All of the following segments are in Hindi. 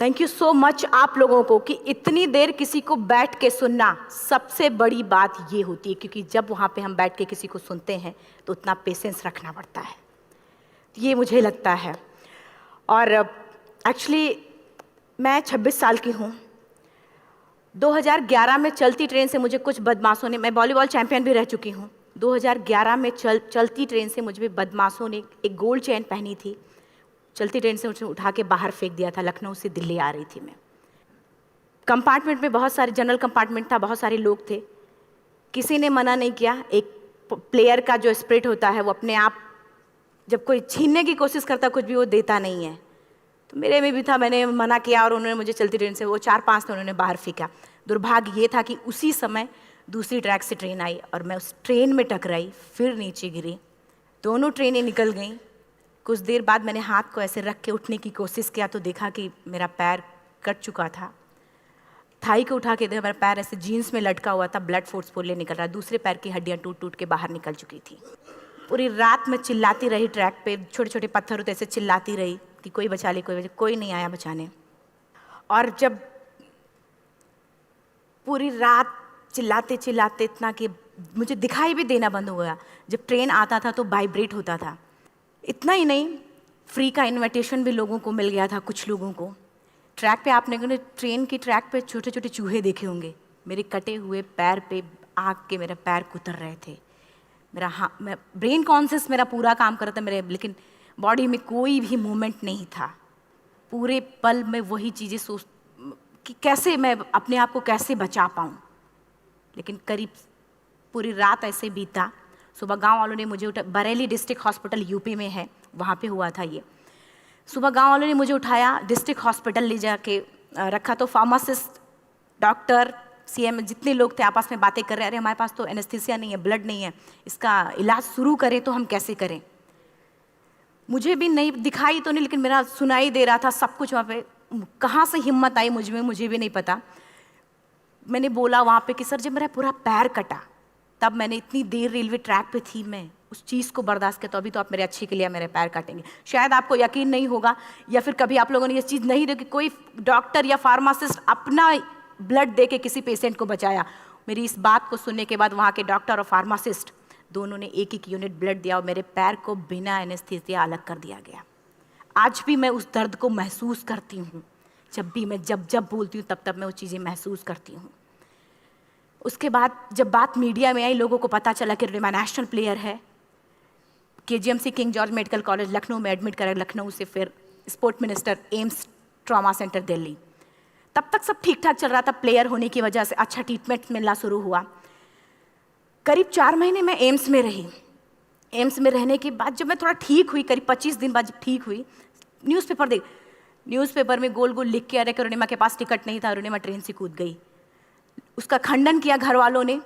थैंक यू सो मच आप लोगों को कि इतनी देर किसी को बैठ के सुनना सबसे बड़ी बात ये होती है, क्योंकि जब वहाँ पे हम बैठ के किसी को सुनते हैं तो उतना पेशेंस रखना पड़ता है, ये मुझे लगता है। और एक्चुअली मैं 26 साल की हूँ। 2011 में चलती ट्रेन से मुझे कुछ बदमाशों ने, मैं वॉलीबॉल चैंपियन भी रह चुकी हूँ, 2011 में चलती ट्रेन से मुझे बदमाशों ने एक गोल्ड चेन पहनी थी, चलती ट्रेन से मुझे उठा के बाहर फेंक दिया था। लखनऊ से दिल्ली आ रही थी मैं। कंपार्टमेंट में बहुत सारे, जनरल कंपार्टमेंट था, बहुत सारे लोग थे, किसी ने मना नहीं किया। एक प्लेयर का जो स्पिरिट होता है वो अपने आप, जब कोई छीनने की कोशिश करता कुछ भी, वो देता नहीं है। तो मेरे में भी था, मैंने मना किया और उन्होंने मुझे चलती ट्रेन से, वो 4-5 थे, उन्होंने बाहर फेंका। दुर्भाग्य ये था कि उसी समय दूसरी ट्रैक से ट्रेन आई और मैं उस ट्रेन में टकराई, फिर नीचे गिरी, दोनों ट्रेनें निकल गईं। कुछ देर बाद मैंने हाथ को ऐसे रख के उठने की कोशिश किया तो देखा कि मेरा पैर कट चुका था। थाई को उठा के देखा, मेरा पैर ऐसे जीन्स में लटका हुआ था, ब्लड फोर्सफुली निकल रहा, दूसरे पैर की हड्डियाँ टूट टूट के बाहर निकल चुकी थी। पूरी रात मैं चिल्लाती रही ट्रैक पे, छोटे छोटे पत्थर होते ऐसे चिल्लाती रही कि कोई बचा ले, कोई नहीं आया बचाने। और जब पूरी रात चिल्लाते चिल्लाते इतना कि मुझे दिखाई भी देना बंद हो गया, जब ट्रेन आता था तो वाइब्रेट होता था। इतना ही नहीं, फ्री का इनविटेशन भी लोगों को मिल गया था, कुछ लोगों को। ट्रैक पे आपने ट्रेन की ट्रैक पे छोटे छोटे चूहे देखे होंगे, मेरे कटे हुए पैर पे आग के मेरे पैर कुतर रहे थे। मैं ब्रेन कॉन्शियस मेरा पूरा काम कर रहा था मेरे, लेकिन बॉडी में कोई भी मूवमेंट नहीं था। पूरे पल में वही चीज़ें सोच कि कैसे मैं अपने आप को कैसे बचा पाऊँ। लेकिन करीब पूरी रात ऐसे बीता। सुबह गांव वालों ने मुझे बरेली डिस्ट्रिक्ट हॉस्पिटल यूपी में है, वहाँ पे हुआ था ये। सुबह गांव वालों ने मुझे उठाया, डिस्ट्रिक्ट हॉस्पिटल ले जाके रखा। तो फार्मासिस्ट, डॉक्टर, सीएम, जितने लोग थे आपस में बातें कर रहे हैं, अरे हमारे पास तो एनेस्थीसिया नहीं है, ब्लड नहीं है, इसका इलाज शुरू करें तो हम कैसे करें। मुझे भी नहीं दिखाई तो नहीं, लेकिन मेरा सुनाई दे रहा था सब कुछ वहाँ पे। कहाँ से हिम्मत आई मुझ में, मुझे भी नहीं पता। मैंने बोला वहाँ पे कि सर जब मेरा पूरा पैर कटा, तब मैंने इतनी देर रेलवे ट्रैक पे थी, मैं उस चीज़ को बर्दाश्त किया, तो अभी तो आप मेरे अच्छे के लिए मेरे पैर काटेंगे। शायद आपको यकीन नहीं होगा, या फिर कभी आप लोगों ने ये चीज़ नहीं देखी, कोई डॉक्टर या फार्मासिस्ट अपना ब्लड दे के किसी पेशेंट को बचाया। मेरी इस बात को सुनने के बाद वहाँ के डॉक्टर और फार्मासिस्ट दोनों ने एक एक यूनिट ब्लड दिया और मेरे पैर को बिना एनेस्थीसिया अलग कर दिया गया। आज भी मैं उस दर्द को महसूस करती हूँ, जब भी मैं जब बोलती हूँ तब मैं वो चीज़ें महसूस करती हूँ। उसके बाद जब बात मीडिया में आई, लोगों को पता चला कि रिमा नेशनल प्लेयर है, KGMC king George medical college Lucknow में एडमिट करा, लखनऊ से फिर sport minister, AIIMS trauma centre Delhi. तब तक सब ठीक ठाक चल रहा था, प्लेयर होने की वजह से अच्छा ट्रीटमेंट मिलना शुरू हुआ। करीब 4 महीने मैं एम्स में रही। एम्स में रहने के बाद जब मैं थोड़ा ठीक हुई, करीब 25 दिन बाद जब ठीक हुई, न्यूज़पेपर में गोल गोल लिख के आ रहे कि अरुणिमा के पास टिकट नहीं था, अरुणिमा ट्रेन से कूद गई। उसका खंडन किया घर वालों ने,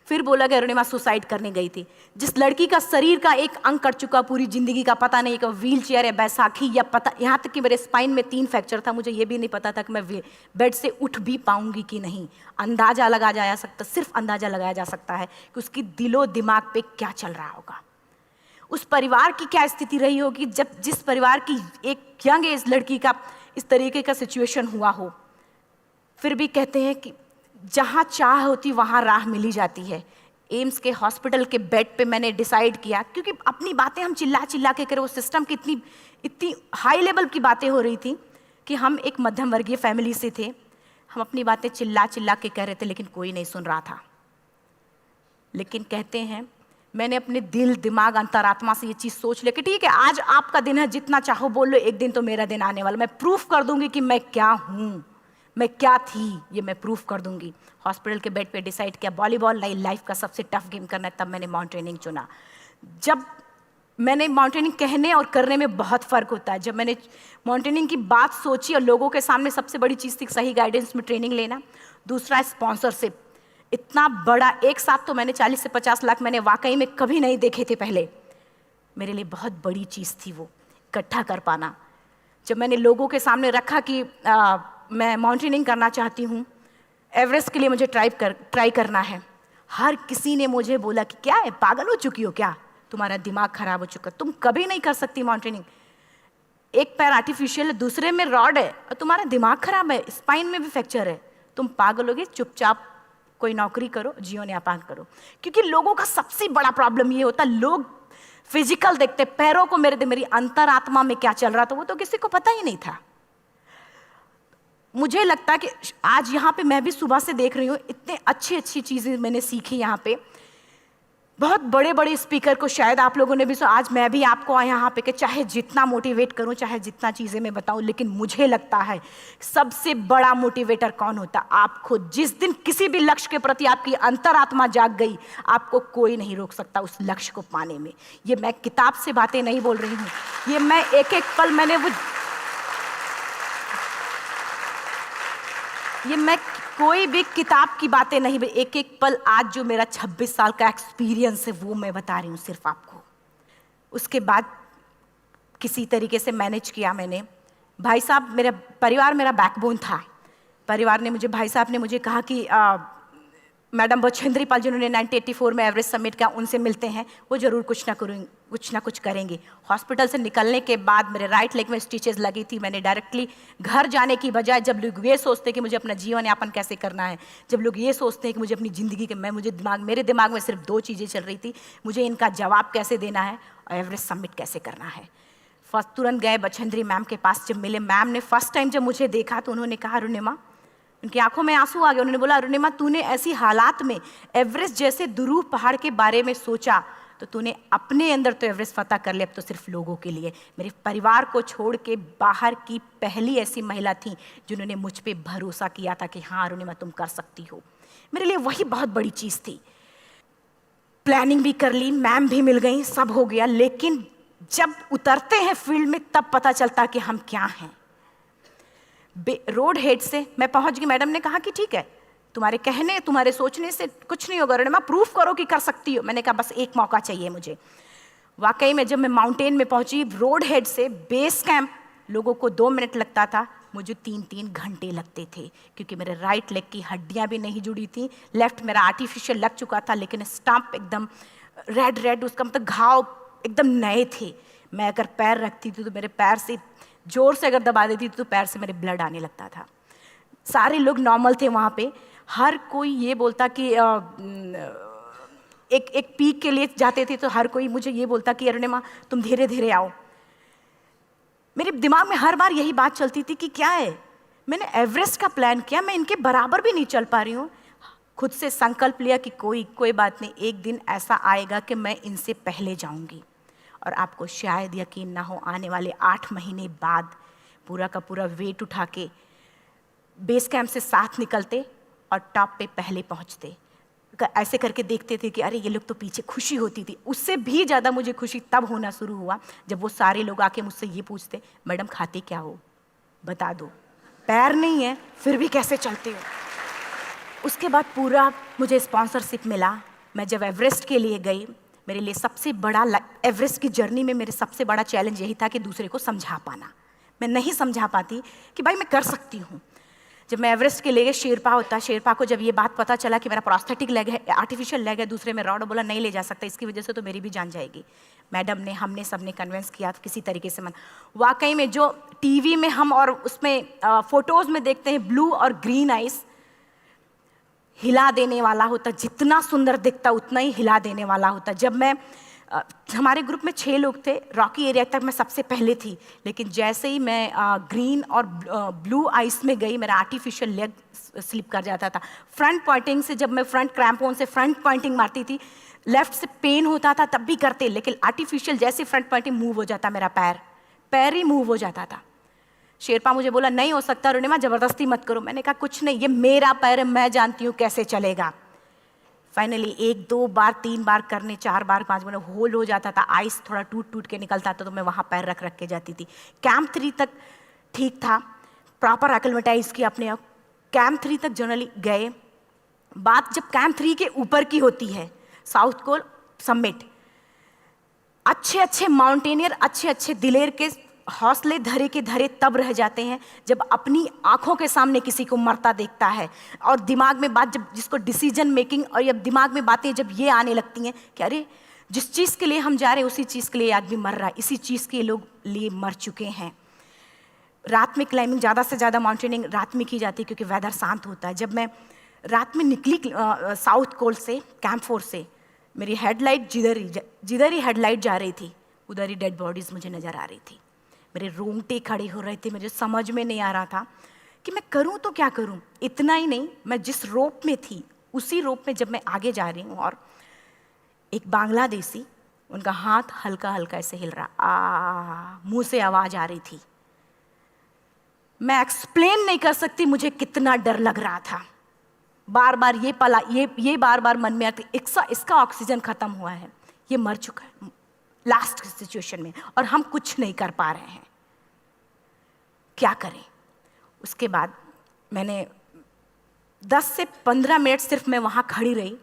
फिर बोला कि अरुणिमा सुसाइड करने गई थी। जिस लड़की का शरीर का एक अंग कट चुका, पूरी जिंदगी का पता नहीं कि व्हील चेयर है, बैसाखी या पता, यहाँ तक कि मेरे स्पाइन में 3 फ्रैक्चर था, मुझे ये भी नहीं पता था कि मैं बेड से उठ भी पाऊंगी कि नहीं। अंदाजा लगाया जा सकता, सिर्फ अंदाजा लगाया जा सकता है कि उसकी दिलो दिमाग पे क्या चल रहा होगा, उस परिवार की क्या स्थिति रही होगी जब जिस परिवार की एक यंग एज लड़की का इस तरीके का सिचुएशन हुआ हो। फिर भी कहते हैं कि जहाँ चाह होती वहाँ राह मिली जाती है। एम्स के हॉस्पिटल के बेड पे मैंने डिसाइड किया, क्योंकि अपनी बातें हम चिल्ला चिल्ला के करें, वो सिस्टम की इतनी हाई लेवल की बातें हो रही थी कि हम एक मध्यम वर्गीय फैमिली से थे, हम अपनी बातें चिल्ला चिल्ला के कह रहे थे, लेकिन कोई नहीं सुन रहा था। लेकिन कहते हैं मैंने अपने दिल, दिमाग, अंतरात्मा से ये चीज़ सोच लिया कि ठीक है, आज आपका दिन है, जितना चाहो बोल लो, एक दिन तो मेरा दिन आने वाला, मैं प्रूफ कर दूंगी कि मैं क्या हूँ, मैं क्या थी, ये मैं प्रूफ कर दूंगी। हॉस्पिटल के बेड पे डिसाइड किया वॉलीबॉल लाइफ का सबसे टफ गेम करना है, तब मैंने माउंटेनिंग चुना। जब मैंने माउंटेनिंग कहने और करने में बहुत फ़र्क होता है। जब मैंने माउंटेनिंग की बात सोची और लोगों के सामने, सबसे बड़ी चीज़ थी सही गाइडेंस में ट्रेनिंग लेना, दूसरा स्पॉन्सरशिप। इतना बड़ा एक साथ तो मैंने 40 से 50 लाख मैंने वाकई में कभी नहीं देखे थे पहले। मेरे लिए बहुत बड़ी चीज़ थी वो इकट्ठा कर पाना। जब मैंने लोगों के सामने रखा कि मैं माउंटेनिंग करना चाहती हूँ, एवरेस्ट के लिए मुझे ट्राई करना है, हर किसी ने मुझे बोला कि क्या है, पागल हो चुकी हो क्या, तुम्हारा दिमाग खराब हो चुका, तुम कभी नहीं कर सकती माउंटेनिंग। एक पैर आर्टिफिशियल है, दूसरे में रॉड है, और तुम्हारा दिमाग खराब है, स्पाइन में भी फ्रैक्चर है, तुम पागल होगे, चुपचाप कोई नौकरी करो, जीवन यापन करो। क्योंकि लोगों का सबसे बड़ा प्रॉब्लम ये होता है, लोग फिजिकल देखते, पैरों को मेरी अंतरात्मा में क्या चल रहा था वो तो किसी को पता ही नहीं था। मुझे लगता है कि आज यहाँ पे मैं भी सुबह से देख रही हूँ, इतने अच्छी अच्छी चीज़ें मैंने सीखी यहाँ पे। बहुत बड़े बड़े स्पीकर को शायद आप लोगों ने भी सुना, आज मैं भी आपको यहाँ पे कि चाहे जितना मोटिवेट करूँ, चाहे जितना चीज़ें मैं बताऊँ, लेकिन मुझे लगता है सबसे बड़ा मोटिवेटर कौन होता? आप खुद। जिस दिन किसी भी लक्ष्य के प्रति आपकी अंतरात्मा जाग गई, आपको कोई नहीं रोक सकता उस लक्ष्य को पाने में। ये मैं किताब से बातें नहीं बोल रही हूँ, ये मैं एक एक पल मैंने मैं कोई भी किताब की बातें नहीं, एक एक पल आज जो मेरा 26 साल का एक्सपीरियंस है वो मैं बता रही हूँ सिर्फ आपको। उसके बाद किसी तरीके से मैनेज किया मैंने। भाई साहब, मेरा परिवार मेरा बैकबोन था। परिवार ने मुझे, भाई साहब ने मुझे कहा कि मैडम बछेंद्री पाल जिन्होंने 1984 में एवरेस्ट समिट किया, उनसे मिलते हैं, वो ज़रूर कुछ ना कुछ करेंगे। हॉस्पिटल से निकलने के बाद मेरे राइट लेग में स्टिचेस लगी थी। मैंने डायरेक्टली घर जाने की बजाय, जब लोग ये सोचते हैं कि मुझे अपना जीवन यापन कैसे करना है, जब लोग ये सोचते हैं कि मुझे अपनी ज़िंदगी के मेरे दिमाग में सिर्फ 2 चीज़ें चल रही थी, मुझे इनका जवाब कैसे देना है और एवरेस्ट समिट कैसे करना है। फर्स्ट तुरंत गए बछेंद्री मैम के पास। जब मिले, मैम ने फर्स्ट टाइम जब मुझे देखा तो उन्होंने कहा, अरुणिमा, उनकी आंखों में आंसू आ गए। उन्होंने बोला, अरुणिमा, तूने ऐसी हालात में एवरेस्ट जैसे दुरूह पहाड़ के बारे में सोचा तो तूने अपने अंदर तो एवरेस्ट फतह कर लिया, अब तो सिर्फ लोगों के लिए। मेरे परिवार को छोड़ के बाहर की पहली ऐसी महिला थी जिन्होंने मुझ पे भरोसा किया था कि हाँ अरुणिमा, तुम कर सकती हो। मेरे लिए वही बहुत बड़ी चीज़ थी। प्लानिंग भी कर ली, मैम भी मिल गई, सब हो गया। लेकिन जब उतरते हैं फील्ड में तब पता चलता कि हम क्या हैं। रोड हेड से मैं पहुंच गई। मैडम ने कहा कि ठीक है, तुम्हारे कहने, तुम्हारे सोचने से कुछ नहीं होगा अरुणिमा, प्रूफ करो कि कर सकती हो। मैंने कहा बस एक मौका चाहिए मुझे। वाकई में जब मैं माउंटेन में पहुंची, रोड हेड से बेस कैंप लोगों को 2 मिनट लगता था, मुझे 3-3 घंटे लगते थे, क्योंकि मेरे राइट लेग की हड्डियां भी नहीं जुड़ी थी। लेफ्ट मेरा आर्टिफिशियल लग चुका था, लेकिन स्टंप एकदम रेड, उसका मतलब घाव एकदम नए थे। मैं अगर पैर रखती थी तो मेरे पैर से जोर से अगर दबा देती थी तो पैर से मेरे ब्लड आने लगता था। सारे लोग नॉर्मल थे वहाँ पे। हर कोई ये बोलता कि एक पीक के लिए जाते थे तो हर कोई मुझे ये बोलता कि अरुणिमा, तुम धीरे धीरे आओ। मेरे दिमाग में हर बार यही बात चलती थी कि क्या है, मैंने एवरेस्ट का प्लान किया, मैं इनके बराबर भी नहीं चल पा रही हूँ। खुद से संकल्प लिया कि कोई बात नहीं, एक दिन ऐसा आएगा कि मैं इनसे पहले जाऊँगी। और आपको शायद यकीन ना हो, आने वाले 8 महीने बाद पूरा का पूरा वेट उठा के बेस कैंप से साथ निकलते और टॉप पे पहले पहुंचते। ऐसे करके देखते थे कि अरे ये लोग तो पीछे। खुशी होती थी। उससे भी ज़्यादा मुझे खुशी तब होना शुरू हुआ जब वो सारे लोग आके मुझसे ये पूछते, मैडम खाते क्या हो, बता दो, पैर नहीं है फिर भी कैसे चलते हो। उसके बाद पूरा मुझे स्पॉन्सरशिप मिला। मैं जब एवरेस्ट के लिए गई, मेरे लिए सबसे बड़ा, एवरेस्ट की जर्नी में मेरे सबसे बड़ा चैलेंज यही था कि दूसरे को समझा पाना। मैं नहीं समझा पाती कि भाई मैं कर सकती हूँ। जब मैं एवरेस्ट के लिए, शेरपा होता, शेरपा को जब ये बात पता चला कि मेरा प्रोस्थेटिक लेग है, आर्टिफिशियल लेग है, दूसरे में रॉड, बोला नहीं ले जा सकता, इसकी वजह से तो मेरी भी जान जाएगी। मैडम ने, हमने सबने कन्विंस किया किसी तरीके से। मन वाकई में जो टीवी में हम और उसमें फोटोज़ में देखते हैं, ब्लू और ग्रीन आइस, हिला देने वाला होता। जितना सुंदर दिखता उतना ही हिला देने वाला होता। जब मैं हमारे ग्रुप में 6 लोग थे, रॉकी एरिया तक मैं सबसे पहले थी, लेकिन जैसे ही मैं ग्रीन और ब्लू आइस में गई, मेरा आर्टिफिशियल लेग स्लिप कर जाता था। फ्रंट पॉइंटिंग से, जब मैं फ्रंट क्रैम्पोन से फ्रंट पॉइंटिंग मारती थी, लेफ्ट से पेन होता था तब भी करते, लेकिन आर्टिफिशियल जैसे फ्रंट पॉइंटिंग मूव हो जाता, मेरा पैर ही मूव हो जाता था। शेरपा मुझे बोला नहीं हो सकता अरुणिमा, ज़बरदस्ती मत करो। मैंने कहा कुछ नहीं, ये मेरा पैर है, मैं जानती हूँ कैसे चलेगा। फाइनली 1, 2 बार, 3 बार करने, 4 बार, 5 बार होल हो जाता था। आइस थोड़ा टूट के निकलता था तो मैं वहाँ पैर रख के जाती थी। कैंप 3 तक ठीक था, प्रॉपर एक्लेमेटाइज किया अपने आप। कैंप 3 तक जनरली गए। बात जब कैंप 3 के ऊपर की होती है, साउथ कोल समिट, अच्छे माउंटेनियर, अच्छे दिलेर के हौसले धरे के धरे तब रह जाते हैं जब अपनी आंखों के सामने किसी को मरता देखता है, और दिमाग में बात, जब जिसको डिसीजन मेकिंग, और जब दिमाग में बातें जब ये आने लगती हैं कि अरे जिस चीज़ के लिए हम जा रहे हैं उसी चीज़ के लिए आदमी मर रहा है, इसी चीज़ के लोग लिए मर चुके हैं। रात में क्लाइंबिंग, ज़्यादा से ज़्यादा माउंटेनिंग रात में की जाती है क्योंकि वेदर शांत होता है। जब मैं रात में निकली साउथ कोल से, कैंप 4 से, मेरी हेडलाइट जिधर ही हेडलाइट जा रही थी उधर ही डेड बॉडीज़ मुझे नज़र आ रही थी। मेरे रोंगटे खड़े हो रहे थे, मुझे समझ में नहीं आ रहा था कि मैं करूं तो क्या करूं। इतना ही नहीं, मैं जिस रोप में थी उसी रोप में जब मैं आगे जा रही हूँ और एक बांग्लादेशी, उनका हाथ हल्का हल्का ऐसे हिल रहा, मुंह से आवाज़ आ रही थी। मैं एक्सप्लेन नहीं कर सकती मुझे कितना डर लग रहा था। बार बार ये बार बार मन में आती, इसका ऑक्सीजन खत्म हुआ है, ये मर चुका है लास्ट सिचुएशन में, और हम कुछ नहीं कर पा रहे हैं, क्या करें। उसके बाद मैंने 10 से 15 मिनट सिर्फ मैं वहाँ खड़ी रही।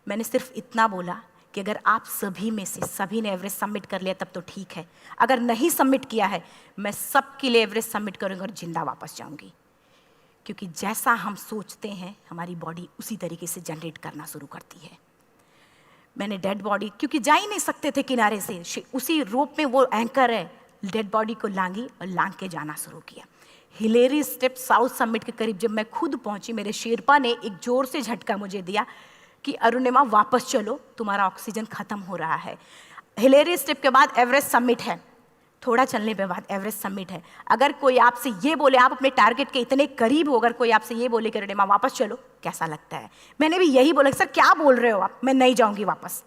मैंने सिर्फ इतना बोला कि अगर आप सभी में से सभी ने एवरेस्ट सबमिट कर लिया तब तो ठीक है, अगर नहीं सबमिट किया है मैं सबके लिए एवरेस्ट सबमिट करूँगी और जिंदा वापस जाऊँगी। क्योंकि जैसा हम सोचते हैं हमारी बॉडी उसी तरीके से जनरेट करना शुरू करती है। मैंने डेड बॉडी, क्योंकि जा ही नहीं सकते थे किनारे से, उसी रोप में वो एंकर है, डेड बॉडी को लांगी और लांग के जाना शुरू किया। हिलेरी स्टेप साउथ समिट के करीब जब मैं खुद पहुंची, मेरे शेरपा ने एक जोर से झटका मुझे दिया कि अरुणिमा वापस चलो, तुम्हारा ऑक्सीजन खत्म हो रहा है। हिलेरी स्टेप के बाद एवरेस्ट समिट है, थोड़ा चलने के बाद एवरेस्ट समिट है। अगर कोई आपसे ये बोले, आप अपने टारगेट के इतने करीब हो, अगर कोई आपसे ये बोले कि अरुणिमा वापस चलो, कैसा लगता है? मैंने भी यही बोला, सर क्या बोल रहे हो आप, मैं नहीं जाऊंगी वापस।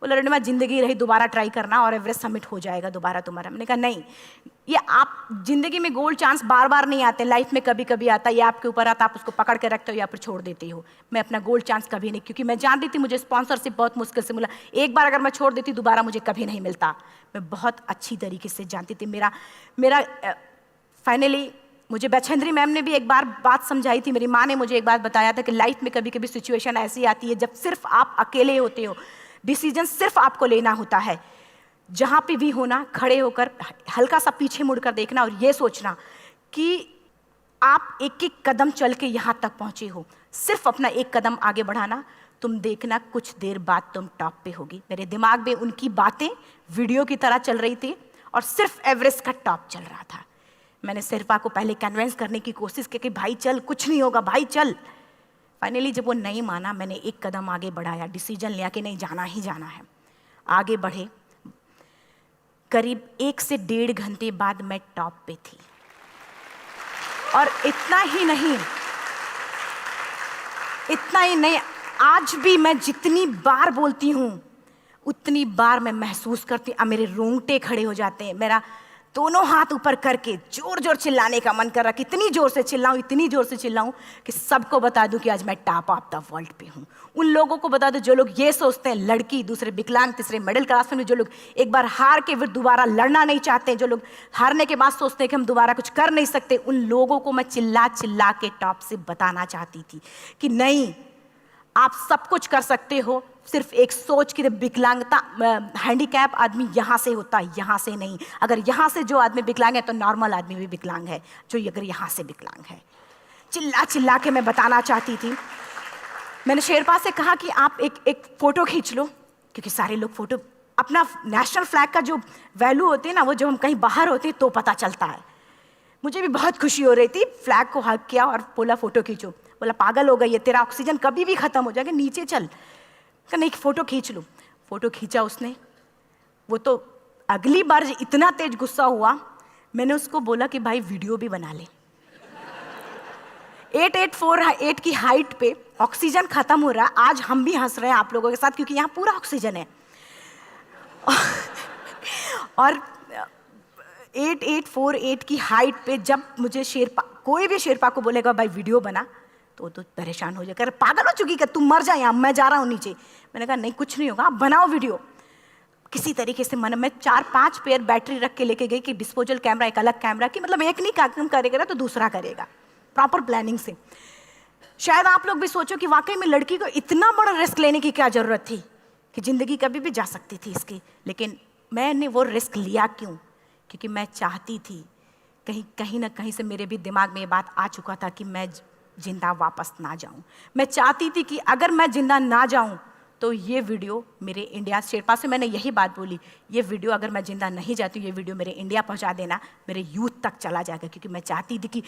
बोला अरुणिमा जिंदगी रही, दोबारा ट्राई करना और एवरेस्ट समिट हो जाएगा दोबारा तुम्हारा। मैंने कहा नहीं, ये आप जिंदगी में गोल्ड चांस बार बार नहीं आते, लाइफ में कभी कभी आता है, ये आपके ऊपर आता, आप उसको पकड़ के रखते हो या फिर छोड़ देते हो। मैं अपना गोल्ड चांस कभी नहीं, क्योंकि मैं जानती थी मुझे स्पॉन्सरशिप बहुत मुश्किल से मिला, एक बार अगर मैं छोड़ देती दोबारा मुझे कभी नहीं मिलता। मैं बहुत अच्छी तरीके से जानती थी। मेरा फाइनली मुझे बछेंद्री मैम ने भी एक बार बात समझाई थी, मेरी माँ ने मुझे एक बात बताया था कि लाइफ में कभी कभी सिचुएशन ऐसी आती है जब सिर्फ आप अकेले होते हो, डिसीजन सिर्फ आपको लेना होता है। जहाँ पे भी होना, खड़े होकर हल्का सा पीछे मुड़कर देखना और ये सोचना कि आप एक एक कदम चल के यहाँ तक पहुँचे हो, सिर्फ अपना एक कदम आगे बढ़ाना, तुम देखना कुछ देर बाद तुम टॉप पे होगी। मेरे दिमाग में उनकी बातें वीडियो की तरह चल रही थी और सिर्फ एवरेस्ट का टॉप चल रहा था। मैंने शेरपा को पहले कन्विंस करने की कोशिश की कि भाई चल, कुछ नहीं होगा भाई चल। फाइनली जब वो नहीं माना, मैंने एक कदम आगे बढ़ाया, डिसीजन लिया कि नहीं जाना ही जाना है। आगे बढ़े, करीब 1 से 1.5 घंटे बाद मैं टॉप पे थी। और इतना ही नहीं, आज भी मैं जितनी बार बोलती हूँ उतनी बार मैं महसूस करती हूँ, मेरे रोंगटे खड़े हो जाते हैं, मेरा दोनों हाथ ऊपर करके जोर जोर चिल्लाने का मन कर रहा, कितनी जोर से चिल्लाऊं, इतनी जोर से चिल्लाऊं कि सबको बता दूं कि आज मैं टॉप ऑफ द वर्ल्ड पे हूं। उन लोगों को बता दूं जो लोग ये सोचते हैं, लड़की, दूसरे विकलांग, तीसरे मिडिल क्लास में, जो लोग एक बार हार के फिर दोबारा लड़ना नहीं चाहते, जो लोग हारने के बाद सोचते हैं कि हम दोबारा कुछ कर नहीं सकते, उन लोगों को मैं चिल्ला चिल्ला के टॉप से बताना चाहती थी कि नहीं, आप सब कुछ कर सकते हो, सिर्फ एक सोच की विकलांगता, हैंडीकैप आदमी यहाँ से होता है, यहाँ से नहीं। अगर यहाँ से जो आदमी विकलांग है तो नॉर्मल आदमी भी विकलांग है, जो अगर यहाँ से विकलांग है। चिल्ला चिल्ला के मैं बताना चाहती थी। मैंने शेरपा से कहा कि आप एक फ़ोटो खींच लो, क्योंकि सारे लोग फ़ोटो, अपना नेशनल फ्लैग का जो वैल्यू होती है ना, वो जब हम कहीं बाहर होते हैं तो पता चलता है। मुझे भी बहुत खुशी हो रही थी, फ्लैग को हग किया और बोला फ़ोटो खींचो। बोला पागल हो गई है, तेरा ऑक्सीजन कभी भी ख़त्म हो जाएगा, नीचे चल। नहीं, फ़ोटो खींच लो। फ़ोटो खींचा उसने। वो तो अगली बार इतना तेज गुस्सा हुआ, मैंने उसको बोला कि भाई वीडियो भी बना ले। 8848 की हाइट पे ऑक्सीजन खत्म हो रहा है, आज हम भी हंस रहे हैं आप लोगों के साथ क्योंकि यहाँ पूरा ऑक्सीजन है। और 8848 की हाइट पे जब मुझे शेरपा, कोई भी शेरपा को बोलेगा भाई वीडियो बना, तो परेशान हो जाएगा, पागल हो चुकी, कि तुम मर जाए, यहाँ मैं जा रहा हूँ नीचे। मैंने कहा नहीं, कुछ नहीं होगा, आप बनाओ वीडियो। किसी तरीके से मैं 4-5 पेयर बैटरी रख के लेके गई कि डिस्पोजल कैमरा, एक अलग कैमरा, कि मतलब एक नहीं काम करेगा तो दूसरा करेगा, प्रॉपर प्लानिंग से। शायद आप लोग भी सोचो कि वाकई में लड़की को इतना बड़ा रिस्क लेने की क्या जरूरत थी, कि जिंदगी कभी भी जा सकती थी इसकी। लेकिन मैंने वो रिस्क लिया क्यों? क्योंकि मैं चाहती थी, कहीं ना कहीं से मेरे भी दिमाग में ये बात आ चुका था कि मैं जिंदा वापस ना जाऊं। मैं चाहती थी कि अगर मैं जिंदा ना जाऊं तो ये वीडियो मेरे इंडिया शेरपा से मैंने यही बात बोली, ये वीडियो अगर मैं जिंदा नहीं जाती हूँ, ये वीडियो मेरे इंडिया पहुँचा देना, मेरे यूथ तक चला जाएगा। क्योंकि मैं चाहती थी कि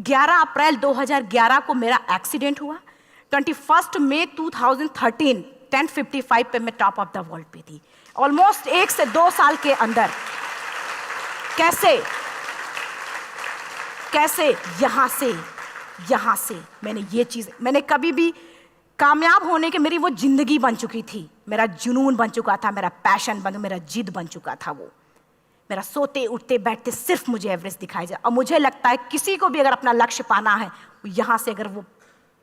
11 अप्रैल 2011 को मेरा एक्सीडेंट हुआ, 21 मई 2013 10:55 पे मैं टॉप ऑफ द वर्ल्ड पे थी। ऑलमोस्ट 1 से 2 साल के अंदर कैसे यहाँ से मैंने ये चीज़, मैंने कभी भी कामयाब होने के, मेरी वो जिंदगी बन चुकी थी, मेरा जुनून बन चुका था, मेरा पैशन मेरा जिद बन चुका था। वो मेरा सोते उठते बैठते सिर्फ मुझे एवरेस्ट दिखाई जाए। और मुझे लगता है किसी को भी अगर अपना लक्ष्य पाना है, यहाँ से अगर वो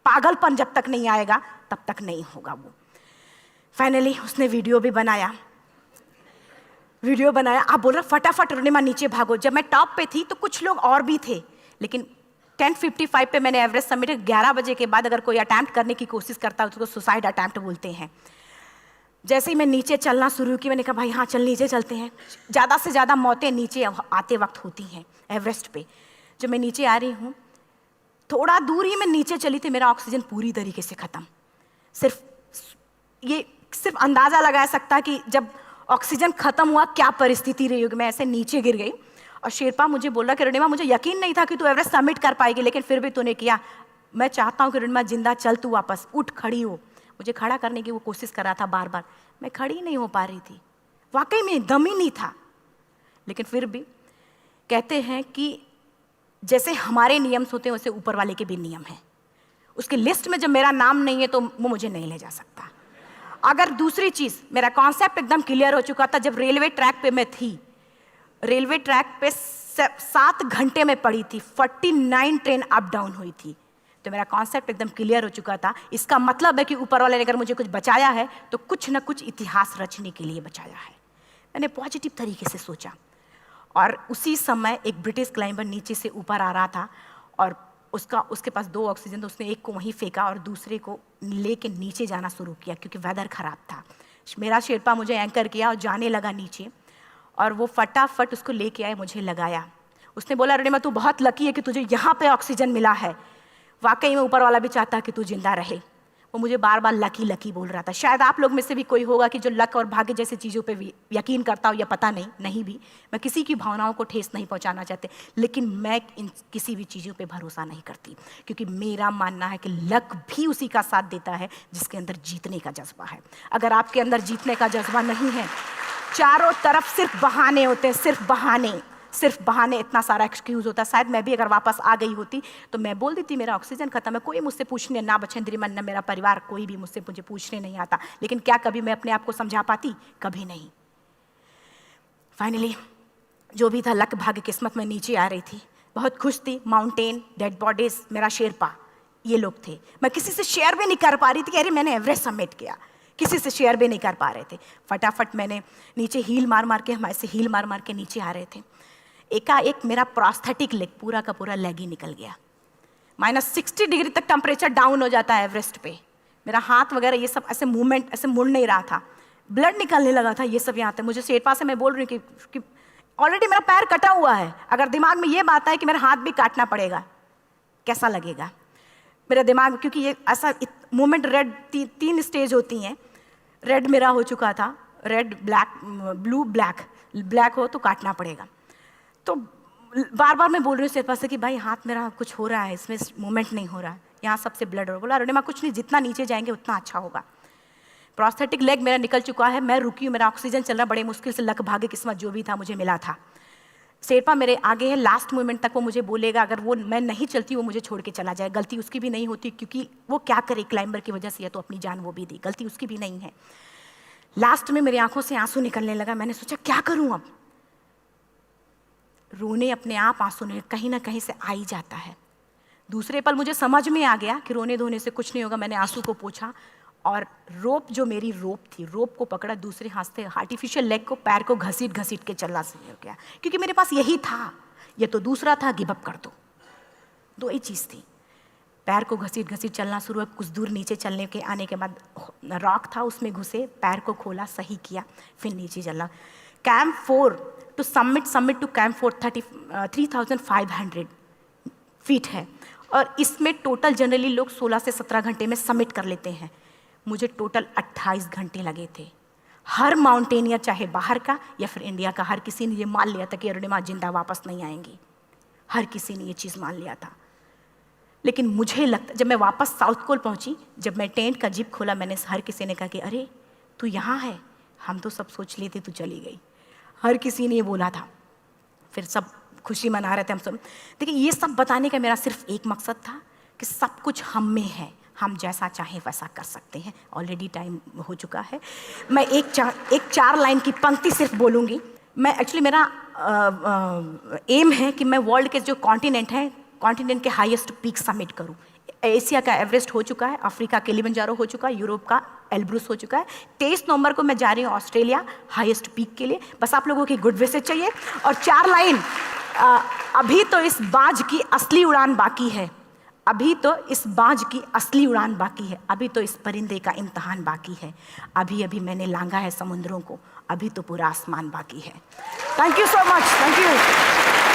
पागलपन जब तक नहीं आएगा तब तक नहीं होगा। वो फाइनली उसने वीडियो भी बनाया। आप बोल रहे फटाफट रोनिमा नीचे भागो। जब मैं टॉप पे थी तो कुछ लोग और भी थे, लेकिन 10:55 पे मैंने एवरेस्ट समिट, 11 बजे के बाद अगर कोई अटैम्प्ट करने की कोशिश करता है उसको सुसाइड अटैम्प्ट बोलते हैं। जैसे ही मैं नीचे चलना शुरू की, मैंने कहा भाई हाँ चल नीचे चलते हैं। ज़्यादा से ज़्यादा मौतें नीचे आते वक्त होती हैं एवरेस्ट पे। जब मैं नीचे आ रही हूँ, थोड़ा दूर ही मैं नीचे चली थी, मेरा ऑक्सीजन पूरी तरीके से ख़त्म। सिर्फ अंदाज़ा लगा सकता कि जब ऑक्सीजन ख़त्म हुआ क्या परिस्थिति रही होगी। मैं ऐसे नीचे गिर गई और शेरपा मुझे बोला कि रोनिमा मुझे यकीन नहीं था कि तू एवरेस्ट सबमिट कर पाएगी, लेकिन फिर भी तूने किया। मैं चाहता हूँ कि रोनिमा जिंदा चल, तू वापस उठ, खड़ी हो। मुझे खड़ा करने की वो कोशिश कर रहा था बार बार, मैं खड़ी नहीं हो पा रही थी, वाकई में दम ही नहीं था। लेकिन फिर भी कहते हैं कि जैसे हमारे नियम होते हैं वैसे ऊपर वाले के भी नियम हैं। उसकी लिस्ट में जब मेरा नाम नहीं है तो वो मुझे नहीं ले जा सकता। अगर दूसरी चीज़, मेरा कॉन्सेप्ट एकदम क्लियर हो चुका था। जब रेलवे ट्रैक पे मैं थी, रेलवे ट्रैक पे 7 घंटे में पड़ी थी, 49 ट्रेन अप डाउन हुई थी, तो मेरा कॉन्सेप्ट एकदम क्लियर हो चुका था। इसका मतलब है कि ऊपर वाले ने अगर मुझे कुछ बचाया है तो कुछ ना कुछ इतिहास रचने के लिए बचाया है। मैंने पॉजिटिव तरीके से सोचा। और उसी समय एक ब्रिटिश क्लाइंबर नीचे से ऊपर आ रहा था और उसके पास 2 ऑक्सीजन, तो उसने एक को वहीं फेंका और दूसरे को लेके नीचे जाना शुरू किया क्योंकि वेदर ख़राब था। मेरा शेरपा मुझे एंकर किया और जाने लगा नीचे, और वो फटाफट उसको लेके आए, मुझे लगाया। उसने बोला रोनिमा तू बहुत लकी है कि तुझे यहाँ पे ऑक्सीजन मिला है। वाकई में ऊपर वाला भी चाहता है कि तू जिंदा रहे। वो मुझे बार बार लकी लकी बोल रहा था। शायद आप लोग में से भी कोई होगा कि जो लक और भाग्य जैसी चीज़ों पे यकीन करता हो, या पता नहीं भी। मैं किसी की भावनाओं को ठेस नहीं पहुंचाना चाहती, लेकिन मैं इन किसी भी चीज़ों पे भरोसा नहीं करती, क्योंकि मेरा मानना है कि लक भी उसी का साथ देता है जिसके अंदर जीतने का जज्बा है। अगर आपके अंदर जीतने का जज्बा नहीं है, चारों तरफ सिर्फ बहाने होते हैं, सिर्फ बहाने, इतना सारा एक्सक्यूज़ होता है। शायद मैं भी अगर वापस आ गई होती तो मैं बोल देती मेरा ऑक्सीजन खत्म है, कोई मुझसे पूछने ना बचेंद्री मन, ना मेरा परिवार, कोई भी मुझे पूछने नहीं आता। लेकिन क्या कभी मैं अपने आप को समझा पाती? कभी नहीं। फाइनली जो भी था, लक भाग्य किस्मत में नीचे आ रही थी, बहुत खुश थी। माउंटेन, डेड बॉडीज, मेरा शेरपा, ये लोग थे। मैं किसी से शेयर भी नहीं कर पा रही थी कि अरे मैंने एवरेस्ट सबमिट किया, किसी से शेयर भी नहीं कर पा रहे थे। फटाफट मैंने नीचे हील मार के, हमारे से हील मार के नीचे आ रहे थे। एकाएक मेरा प्रोस्थेटिक लेग, पूरा का पूरा लेग ही निकल गया। -60 डिग्री तक टेम्परेचर डाउन हो जाता है एवरेस्ट पे। मेरा हाथ वगैरह ये सब ऐसे मूवमेंट, ऐसे मुड़ नहीं रहा था, ब्लड निकलने लगा था, ये सब यहाँ तक। मुझे शेरपा से मैं बोल रही हूँ कि ऑलरेडी मेरा पैर कटा हुआ है, अगर दिमाग में ये बात है कि मेरा हाथ भी काटना पड़ेगा, कैसा लगेगा मेरा दिमाग। क्योंकि ये ऐसा मूवमेंट, रेड 3 स्टेज होती हैं। रेड मेरा हो चुका था, रेड, ब्लैक, ब्लू, ब्लैक हो तो काटना पड़ेगा। तो बार बार मैं बोल रही हूँ शेरपा से कि भाई हाथ मेरा कुछ हो रहा है, इसमें मूवमेंट नहीं हो रहा है, यहाँ सबसे ब्लड हो रहा है। बोला रोनिमा कुछ नहीं, जितना नीचे जाएंगे उतना अच्छा होगा। प्रोस्थेटिक लेग मेरा निकल चुका है, मैं रुकी हूँ, मेरा ऑक्सीजन चल रहा, बड़े मुश्किल से लक भाग्य किस्मत जो भी था मुझे मिला था। शेरपा मेरे आगे है, लास्ट मोमेंट तक वो मुझे बोलेगा, अगर वो मैं नहीं चलती वो मुझे छोड़ के चला जाए। गलती उसकी भी नहीं होती, क्योंकि वो क्या करे, क्लाइंबर की वजह से या तो अपनी जान वो भी दी, गलती उसकी भी नहीं है। लास्ट में मेरी आंखों से आंसू निकलने लगा। मैंने सोचा क्या करूँ अब, रोने अपने आप आंसू ने कहीं ना कहीं से आ ही जाता है। दूसरे पल मुझे समझ में आ गया कि रोने धोने से कुछ नहीं होगा। मैंने आंसू को पोंछा और रोप, जो मेरी रोप थी, रोप को पकड़ा, दूसरे हाथ से आर्टिफिशियल लेग को, पैर को घसीट के चलना शुरू हो गया, क्योंकि मेरे पास यही था। ये तो दूसरा था, गिव अप कर दो ही चीज़ थी। पैर को घसीट चलना शुरू हुआ। कुछ दूर नीचे चलने के आने के बाद रॉक था, उसमें घुसे, पैर को खोला, सही किया, फिर नीचे चलना। Camp 4 to summit to camp 4 3500 feet है, और इसमें टोटल जनरली लोग 16 से 17 घंटे में सबमिट कर लेते हैं। मुझे टोटल 28 घंटे लगे थे। हर माउंटेनियर, चाहे बाहर का या फिर इंडिया का, हर किसी ने ये मान लिया था कि अरुणिमा जिंदा वापस नहीं आएंगी। हर किसी ने ये चीज़ मान लिया था। लेकिन मुझे लगता, जब मैं वापस साउथ पोल पहुंची, जब मैं टेंट का जिप खोला, मैंने हर किसी ने कहा कि अरे तू यहाँ है, हम तो सब सोच लिए थे तू चली गई। हर किसी ने ये बोला था। फिर सब खुशी मना रहे थे हम सब। देखिए, ये सब बताने का मेरा सिर्फ एक मकसद था कि सब कुछ हम में है, हम जैसा चाहें वैसा कर सकते हैं। ऑलरेडी टाइम हो चुका है। मैं एक चार लाइन की पंक्ति सिर्फ बोलूँगी। मैं एक्चुअली, मेरा एम है कि मैं वर्ल्ड के जो कॉन्टिनेंट हैं, कॉन्टिनेंट के हाईएस्ट पीक समिट करूं। एशिया का एवरेस्ट हो चुका है, अफ्रीका किलिमंजारो हो चुका है, यूरोप का एल्ब्रुस हो चुका है। 23 नवंबर को मैं जा रही हूँ ऑस्ट्रेलिया हाईएस्ट पीक के लिए। बस आप लोगों की गुड विशेस चाहिए। और 4 लाइन, अभी तो इस बाज की असली उड़ान बाकी है, अभी तो इस बाज की असली उड़ान बाकी है, अभी तो इस परिंदे का इम्तहान बाकी है, अभी अभी मैंने लांघा है समुद्रों को, अभी तो पूरा आसमान बाकी है। Thank you so much. Thank you.